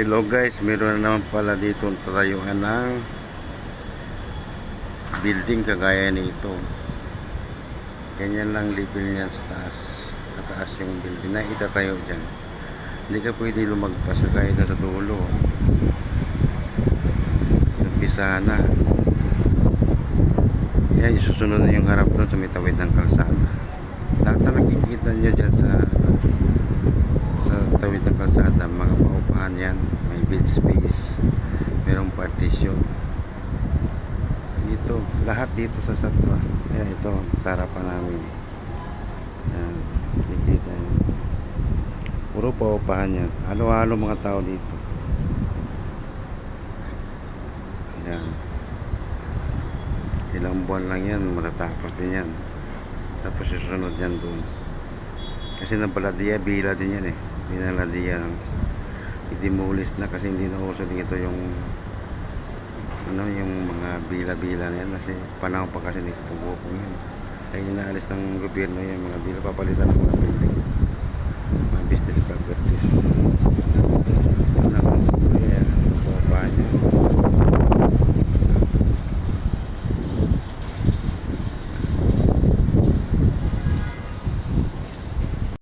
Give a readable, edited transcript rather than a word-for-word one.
Hello guys, meron na naman pala dito tatayuan ng building kagaya nito. Ganyan lang level niya sa taas. Nataas yung building na itatayo dyan. Hindi ka pwede lumagpas kagaya na sa dulo. Nagpisahan na. Kaya isusunod na yung harap doon sa may tawid ng kalsada. Lahat na nakikita nyo dyan sa tawid ng kalsada, mga paupahan yan, may bed space, merong partition dito, lahat dito sa Satwa. Kaya ito, sa harapan namin yan, nakikita yan, puro paupahan yan, halo-halo mga tao dito yan, ilang buwan lang yan, matatapos din yan, tapos susunod yan doon kasi nabaladiya, bila din yan binaladiya lang, i-demolish na kasi hindi na uso dito yung yung mga bila-bila na yan kasi panahon pa kasi nagpupupong yan ay inaalis ng gobyerno yung mga bila, papalitan ng mga building, mga business property.